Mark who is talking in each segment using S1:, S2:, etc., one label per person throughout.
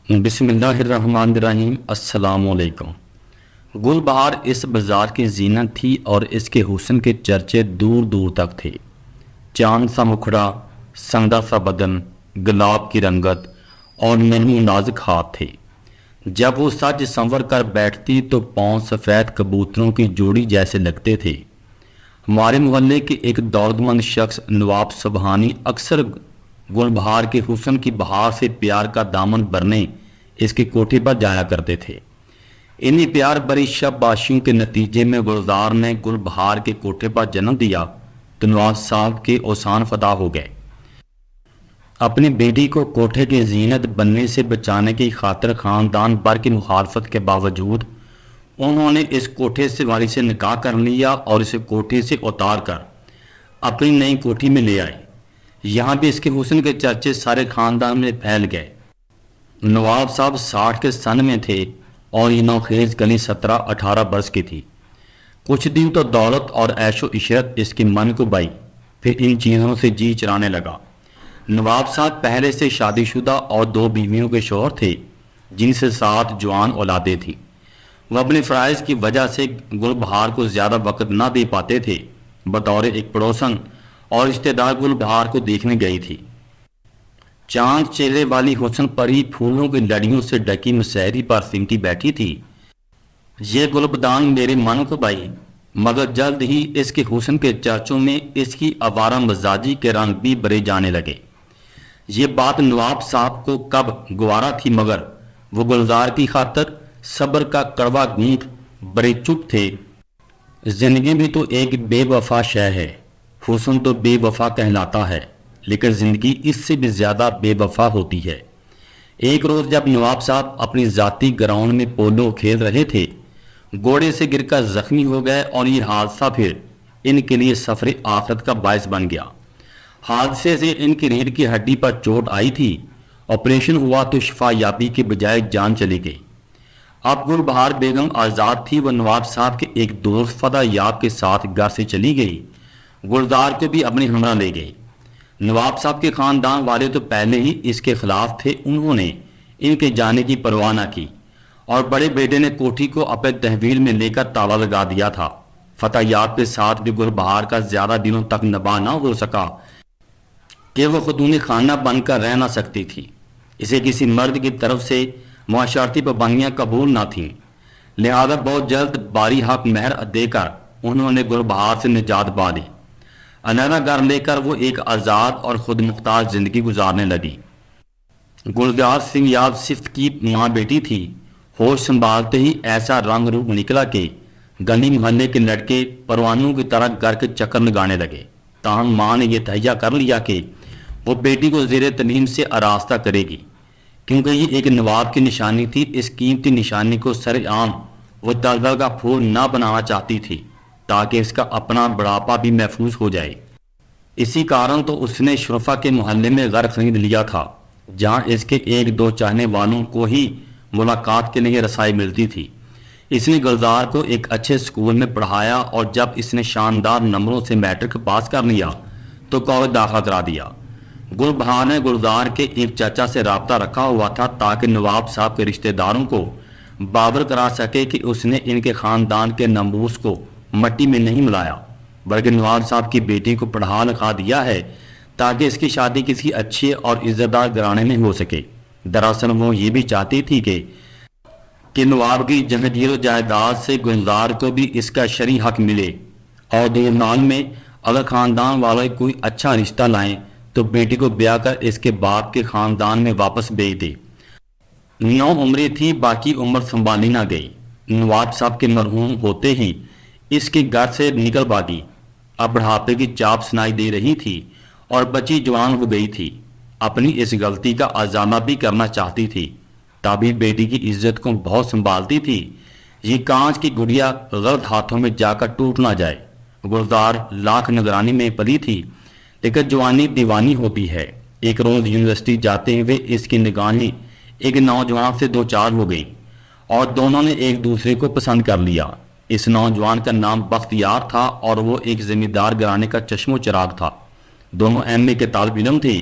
S1: بسم اللہ الرحمن الرحیم۔ السلام علیکم۔ گل بہار اس بازار کی زینت تھی اور اس کے حسن کے چرچے دور دور تک تھے۔ چاند سا مکھڑا، سنگا سا بدن، گلاب کی رنگت اور نرم و نازک ہاتھ تھے۔ جب وہ سج سنور کر بیٹھتی تو پاؤں سفید کبوتروں کی جوڑی جیسے لگتے تھے۔ ہمارے محلے کے ایک دولت مند شخص نواب سبحانی اکثر گل بہار کے حسن کی بہار سے پیار کا دامن بھرنے اس کے کوٹھے پر جایا کرتے تھے۔ انہی پیار بری شب باشیوں کے نتیجے میں گلزار نے گل بہار کے کوٹھے پر جنم دیا تو نواز صاحب کے اوسان فدا ہو گئے۔ اپنی بیٹی کو کوٹھے کی زینت بننے سے بچانے کی خاطر خاندان بھر کی مخالفت کے باوجود انہوں نے اس کوٹھے سے والی سے نکاح کر لیا اور اسے کوٹھے سے اتار کر اپنی نئی کوٹھی میں لے آئے۔ یہاں بھی اس کے حسن کے چرچے سارے خاندان میں پھیل گئے۔ نواب صاحب 60 کے سن میں تھے اور یہ نوخیز گلی 17-18 برس کی تھی۔ کچھ دن تو دولت اور عیش و عشرت اس کی من کو بائی، پھر ان چیزوں سے جی چرانے لگا۔ نواب صاحب پہلے سے شادی شدہ اور 2 بیویوں کے شوہر تھے جن سے 7 جوان اولادیں تھیں۔ وہ اپنے فرائض کی وجہ سے گل بہار کو زیادہ وقت نہ دے پاتے تھے۔ بطور ایک پڑوسن اور رشتہ دار گل بہار کو دیکھنے گئی تھی۔ چاند چہرے والی حسن پری پھولوں کی لڑیوں سے ڈکی مسحری پر سمٹی بیٹھی تھی۔ یہ گلبدان میرے من کو بائی، مگر جلد ہی اس کے حسن کے چرچوں میں اس کی آوارہ مزاجی کے رنگ بھی بھرے جانے لگے۔ یہ بات نواب صاحب کو کب گوارا تھی، مگر وہ گلزار کی خاطر صبر کا کڑوا گھونٹ بڑے چپ تھے۔ زندگی بھی تو ایک بے وفا شے ہے، حسن تو بے وفا کہلاتا ہے، لیکن زندگی اس سے بھی زیادہ بے وفا ہوتی ہے۔ ایک روز جب نواب صاحب اپنی ذاتی گراؤنڈ میں پولو کھیل رہے تھے، گھوڑے سے گر کر زخمی ہو گئے اور یہ حادثہ پھر ان کے لیے سفر آخرت کا باعث بن گیا۔ حادثے سے ان کی ریڑھ کی ہڈی پر چوٹ آئی تھی۔ آپریشن ہوا تو شفا یابی کے بجائے جان چلی گئی۔ اب گل بہار بیگم آزاد تھی۔ وہ نواب صاحب کے ایک دوست فدا یاب کے ساتھ گھر سے چلی گئی۔ گلزار کو بھی اپنی ہمراہ لے گئی۔ نواب صاحب کے خاندان والے تو پہلے ہی اس کے خلاف تھے، انہوں نے ان کے جانے کی پرواہ نہ کی اور بڑے بیٹے نے کوٹھی کو اپنے تحویل میں لے کر تالا لگا دیا تھا۔ فتح یاب کے ساتھ بھی گل بہار کا زیادہ دنوں تک نباہ نہ ہو سکا کہ وہ خاتون خانہ بن کر رہ نہ سکتی تھی۔ اسے کسی مرد کی طرف سے معاشرتی پابندیاں قبول نہ تھیں، لہذا بہت جلد باری حق مہر دے کر انہوں نے گل بہار سے نجات پا لی۔ علیحدہ گھر لے کر وہ ایک آزاد اور خود مختار زندگی گزارنے لگی۔ گلزار سنگھ یاب صفت کی ماں بیٹی تھی۔ ہوش سنبھالتے ہی ایسا رنگ روپ نکلا کہ گلی محلے کے لڑکے پروانوں کی طرح گھر کے چکر لگانے لگے۔ تاہم ماں نے یہ تہیہ کر لیا کہ وہ بیٹی کو زیر تعلیم سے آراستہ کرے گی، کیونکہ یہ ایک نواب کی نشانی تھی۔ اس قیمتی نشانی کو سر عام وہ دلدل کا پھول نہ بنانا چاہتی تھی تاکہ اس کا اپنا بڑھاپا بھی محفوظ ہو جائے۔ اسی کارن تو اس نے شرفا کے محلے میں گھر خرید لیا تھا، جہاں اس کے 1-2 چاہنے والوں کو ہی ملاقات کے لیے رسائی ملتی تھی۔ اس نے گلزار کو ایک اچھے اسکول میں پڑھایا اور جب اس نے شاندار نمبروں سے میٹرک پاس کر لیا تو کالج داخلہ کرا دیا۔ گل بہار نے گلزار کے ایک چچا سے رابطہ رکھا ہوا تھا تاکہ نواب صاحب کے رشتہ داروں کو باور کرا سکے کہ اس نے ان کے خاندان کے ناموس کو مٹی میں نہیں ملایا، بلکہ نواب صاحب کی بیٹی کو پڑھا لکھا دیا ہے تاکہ اس کی شادی کسی اچھے اور عزت دار گھرانے میں ہو سکے۔ دراصل وہ یہ بھی چاہتی تھی کہ نواب کی جہانگیر و جائیداد سے گلزار کو بھی اس کا شرعی حق ملے اور دوران میں اگر خاندان والے کوئی اچھا رشتہ لائیں تو بیٹی کو بیاہ کر اس کے باپ کے خاندان میں واپس بھیج دے۔ 9 عمریں تھی، باقی عمر سنبھالی نہ گئی۔ نواب صاحب کے مرحوم ہوتے ہی اس کے گھر سے نکل بھاگی۔ اب بڑھاپے کی چاپ سنائی دے رہی تھی اور بچی جوان ہو گئی تھی۔ اپنی اس غلطی کا ازالہ بھی کرنا چاہتی تھی، تبھی بیٹی کی عزت کو بہت سنبھالتی تھی۔ یہ کانچ کی گڑیا غلط ہاتھوں میں جا کر ٹوٹ نہ جائے۔ گلزار لاکھ نگرانی میں پلی تھی، لیکن جوانی دیوانی ہوتی ہے۔ ایک روز یونیورسٹی جاتے ہوئے اس کی نگاہیں ایک نوجوان سے 2-4 ہو گئی اور دونوں نے ایک دوسرے کو پسند کر لیا۔ اس نوجوان کا نام بختیار تھا اور وہ ایک زمیندار گھرانے کا چشم و چراغ تھا۔ دونوں ایم اے کے طالب علم تھے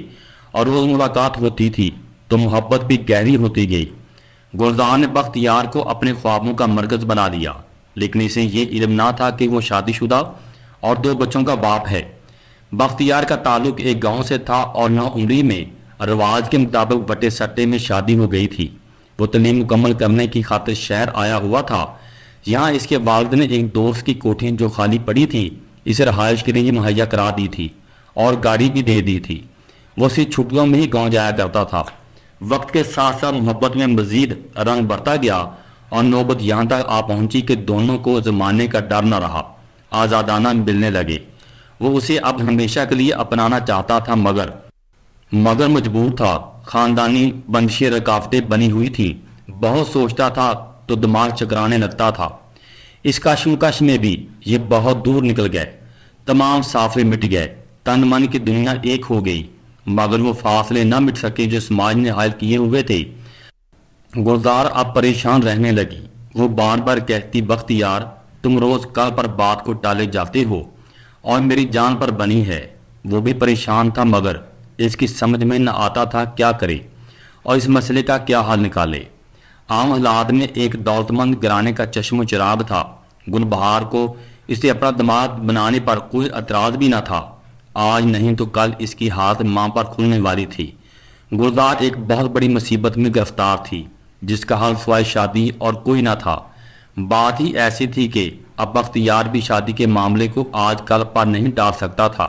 S1: اور روز ملاقات ہوتی تھی تو محبت بھی گہری ہوتی گئی۔ گلزار نے بختیار کو اپنے خوابوں کا مرکز بنا لیا، لیکن اسے یہ علم نہ تھا کہ وہ شادی شدہ اور 2 بچوں کا باپ ہے۔ بختیار کا تعلق ایک گاؤں سے تھا اور 9 عمری میں رواج کے مطابق بٹے سٹے میں شادی ہو گئی تھی۔ وہ تعلیم مکمل کرنے کی خاطر شہر آیا ہوا تھا۔ یہاں اس کے والد نے ایک دوست کی کوٹھیں جو خالی پڑی تھیں اسے رہائش کے لیے مہیا کرا دی تھی اور گاڑی بھی دے دی تھی۔ وہ صرف چھٹیوں میں ہی گاؤں جایا کرتا تھا۔ وقت کے ساتھ ساتھ محبت میں مزید رنگ بڑھتا گیا اور نوبت یہاں تک آ پہنچی کہ دونوں کو زمانے کا ڈر نہ رہا، آزادانہ ملنے لگے۔ وہ اسے اب ہمیشہ کے لیے اپنانا چاہتا تھا مگر مجبور تھا۔ خاندانی بندشیں رکاوٹیں بنی ہوئی تھی۔ بہت سوچتا تھا تو دماغ چکرانے لگتا تھا۔ اس کشمکش میں بھی یہ بہت دور نکل گئے، تمام فاصلے مٹ گئے، تن من کی دنیا ایک ہو گئی، مگر وہ فاصلے نہ مٹ سکے جو سماج نے حائل کیے ہوئے تھے۔ گلزار اب پریشان رہنے لگی۔ وہ بار بار کہتی، بختیار تم روز کل پر بات کو ٹالے جاتے ہو اور میری جان پر بنی ہے۔ وہ بھی پریشان تھا مگر اس کی سمجھ میں نہ آتا تھا کیا کرے اور اس مسئلے کا کیا حل نکالے۔ عام حالات میں ایک دولت مند گھرانے کا چشم و چراغ تھا۔ گلبہار کو اسے اپنا دماغ بنانے پر کوئی اعتراض بھی نہ تھا۔ آج نہیں تو کل اس کی حالت ماں پر کھلنے والی تھی۔ گلزار ایک بہت بڑی مصیبت میں گرفتار تھی جس کا حل سوائے شادی اور کوئی نہ تھا۔ بات ہی ایسی تھی کہ اب بختیار بھی شادی کے معاملے کو آج کل پر نہیں ٹال سکتا تھا۔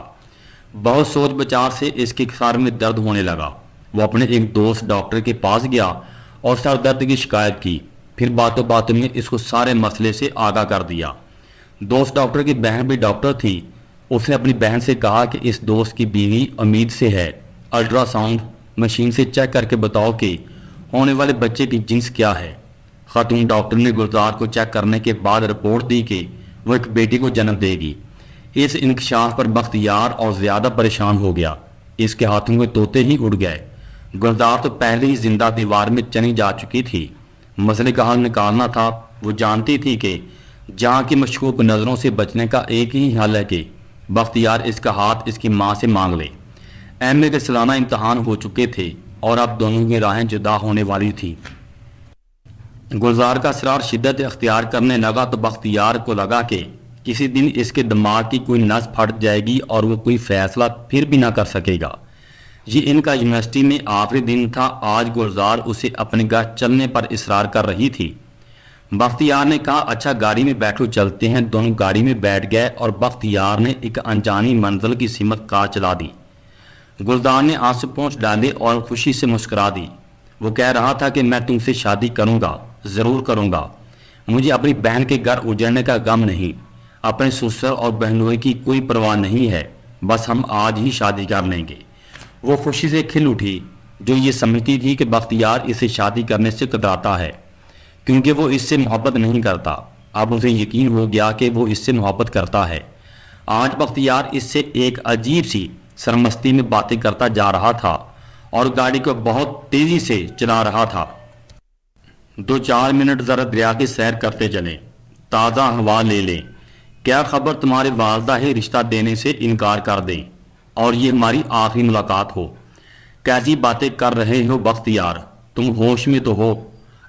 S1: بہت سوچ بچار سے اس کے سر میں درد ہونے لگا۔ وہ اپنے ایک دوست ڈاکٹر کے پاس گیا اور سر درد کی شکایت کی، پھر باتوں باتوں میں اس کو سارے مسئلے سے آگاہ کر دیا۔ دوست ڈاکٹر کی بہن بھی ڈاکٹر تھی۔ اس نے اپنی بہن سے کہا کہ اس دوست کی بیوی امید سے ہے، الٹرا ساؤنڈ مشین سے چیک کر کے بتاؤ کہ ہونے والے بچے کی جنس کیا ہے۔ خاتون ڈاکٹر نے گلزار کو چیک کرنے کے بعد رپورٹ دی کہ وہ ایک بیٹی کو جنم دے گی۔ اس انکشاف پر بختیار اور زیادہ پریشان ہو گیا۔ اس کے ہاتھوں کے طوطے ہی اڑ گئے۔ گلزار تو پہلے ہی زندہ دیوار میں چلی جا چکی تھی۔ مسئلے کا حل نکالنا تھا۔ وہ جانتی تھی کہ جہاں کی مشکوک نظروں سے بچنے کا ایک ہی حل ہے کہ بختیار اس کا ہاتھ اس کی ماں سے مانگ لے۔ ایم اے کے سالانہ امتحان ہو چکے تھے اور اب دونوں کی راہیں جدا ہونے والی تھی۔ گلزار کا اسرار شدت اختیار کرنے لگا تو بختیار کو لگا کہ کسی دن اس کے دماغ کی کوئی نس پھٹ جائے گی اور وہ کوئی فیصلہ پھر بھی نہ کر سکے گا۔ یہ ان کا یونیورسٹی میں آخری دن تھا۔ آج گلزار اسے اپنے گھر چلنے پر اصرار کر رہی تھی۔ بختیار نے کہا، اچھا گاڑی میں بیٹھو، چلتے ہیں۔ دونوں گاڑی میں بیٹھ گئے اور بختیار نے ایک انجانی منزل کی سمت کار چلا دی۔ گلزار نے آنسو پونچھ ڈالے اور خوشی سے مسکرا دی۔ وہ کہہ رہا تھا کہ میں تم سے شادی کروں گا، ضرور کروں گا۔ مجھے اپنی بہن کے گھر اجڑنے کا غم نہیں، اپنے سسر اور بہنوئی کی کوئی پرواہ نہیں ہے، بس ہم آج ہی شادی کر لیں گے۔ وہ خوشی سے کھل اٹھی، جو یہ سمجھتی تھی کہ بختیار اسے شادی کرنے سے کتراتا ہے کیونکہ وہ اس سے محبت نہیں کرتا۔ اب اسے یقین ہو گیا کہ وہ اس سے محبت کرتا ہے۔ آج بختیار اس سے ایک عجیب سی سرمستی میں باتیں کرتا جا رہا تھا اور گاڑی کو بہت تیزی سے چلا رہا تھا۔ 2-4 منٹ ذرا دریا کی سیر کرتے چلیں، تازہ ہوا لے لیں۔ کیا خبر تمہارے والدہ ہی رشتہ دینے سے انکار کر دیں اور یہ ہماری آخری ملاقات ہو۔ کیسی باتیں کر رہے ہو بختیار، تم ہوش میں تو ہو؟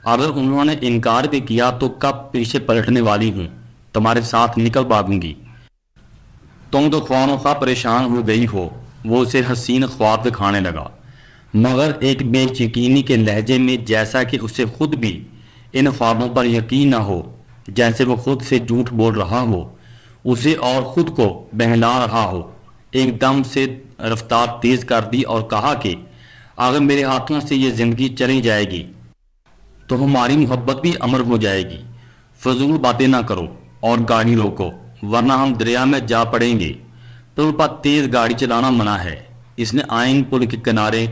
S1: اگر انہوں نے انکار بھی کیا تو کب پیچھے پلٹنے والی ہوں، تمہارے ساتھ نکل بھاگوں گی۔ تم تو خواہ خواہ پریشان ہو گئی ہو۔ وہ اسے حسین خواب دکھانے لگا مگر ایک بے یقینی کے لہجے میں، جیسا کہ اسے خود بھی ان خوابوں پر یقین نہ ہو، جیسے وہ خود سے جھوٹ بول رہا ہو، اسے اور خود کو بہلا رہا ہو۔ ایک دم سے رفتار تیز کر دی اور کہا کہ اگر میرے ہاتھوں سے یہ زندگی چلی جائے گی تو ہماری محبت بھی امر ہو جائے گی۔ فضول باتیں نہ کرو اور گاڑی روکو ورنہ ہم دریا میں جا پڑیں گے۔ پل پر تیز گاڑی چلانا منع ہے۔ اس نے آئین پل کے کنارے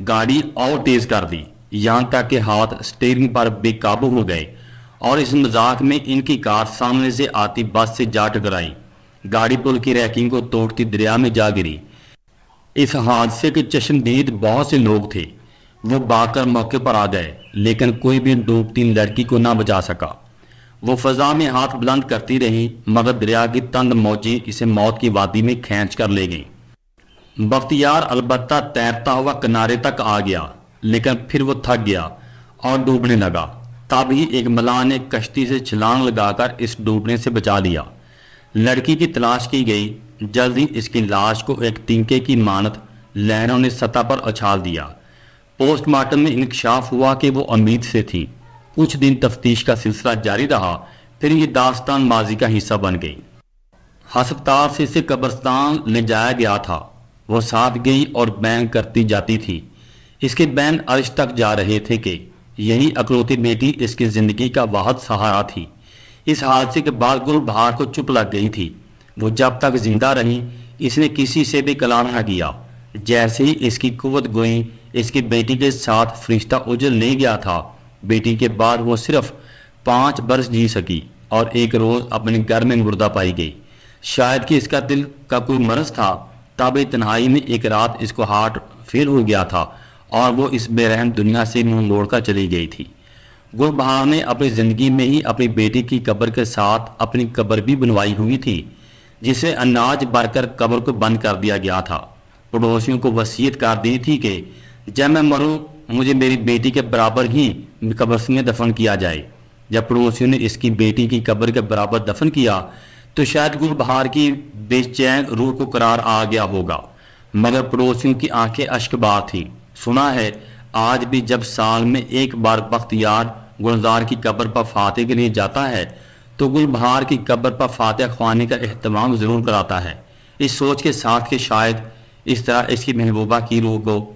S1: گاڑی اور تیز کر دی، یہاں تک کہ ہاتھ اسٹیئرنگ پر بے قابو ہو گئے اور اس مذاق میں ان کی کار سامنے سے آتی بس سے جا ٹکرائی۔ گاڑی پل کی ریکنگ کو توڑتی دریا میں جا گری۔ اس حادثے کے چشمدید بہت سے لوگ تھے۔ وہ بھاگ کر موقع پر آ گئے لیکن کوئی بھی ڈوبتی لڑکی کو نہ بچا سکا۔ وہ فضا میں ہاتھ بلند کرتی رہی مگر دریا کی تند موجیں اسے موت کی وادی میں کھینچ کر لے گئیں۔ بختیار البتہ تیرتا ہوا کنارے تک آ گیا۔ لیکن پھر وہ تھک گیا اور ڈوبنے لگا۔ تبھی ایک ملاح نے کشتی سے چھلانگ لگا کر اس ڈوبنے سے بچا لیا۔ لڑکی کی تلاش کی گئی، جلد ہی اس کی لاش کو ایک تنکے کی مانت لہروں نے سطح پر اچھال دیا۔ پوسٹ مارٹم میں انکشاف ہوا کہ وہ امید سے تھی۔ کچھ دن تفتیش کا سلسلہ جاری رہا، پھر یہ داستان ماضی کا حصہ بن گئی۔ ہسپتال سے اسے قبرستان لے جایا گیا تھا۔ وہ ساتھ گئی اور بیان کرتی جاتی تھی۔ اس کے بین عرش تک جا رہے تھے کہ یہی اکلوتی بیٹی اس کی زندگی کا واحد سہارا تھی۔ اس حادثے کے بعد گل بہار کو چپ لگ گئی تھی۔ وہ جب تک زندہ رہی اس نے کسی سے بھی کلام نہ کیا۔ جیسے ہی اس کی قوت گوئی اس کی بیٹی کے ساتھ فرشتہ اجل لے گیا تھا، بیٹی کے بعد وہ صرف 5 برس جی سکی اور ایک روز اپنے گھر میں مردہ پائی گئی۔ شاید کہ اس کا دل کا کوئی مرض تھا۔ تاب تنہائی میں ایک رات اس کو ہارٹ فیل ہو گیا تھا اور وہ اس بے رحم دنیا سے منہ موڑ کر چلی گئی تھی۔ گل بہار نے اپنی زندگی میں ہی اپنی بیٹی کی قبر کے ساتھ اپنی قبر بھی بنوائی ہوئی تھی، جسے اناج بھر کر قبر کو بند کر دیا گیا تھا۔ پڑوسیوں کو وصیت کر دی تھی کہ جب میں مروں مجھے میری بیٹی کے برابر ہی قبر میں دفن کیا جائے۔ جب پڑوسیوں نے اس کی بیٹی کی قبر کے برابر دفن کیا تو شاید گل بہار کی بے چین روح کو قرار آ گیا ہوگا، مگر پڑوسیوں کی آنکھیں اشک بار تھیں۔ سنا ہے آج بھی جب سال میں ایک بار بختیار گلزار کی قبر پر فاتح کے لیے جاتا ہے تو گل بہار کی قبر پر فاتح خوانے کا اہتمام ضرور کراتا ہے، اس سوچ کے ساتھ کہ شاید اس طرح اس کی محبوبہ کی روح کو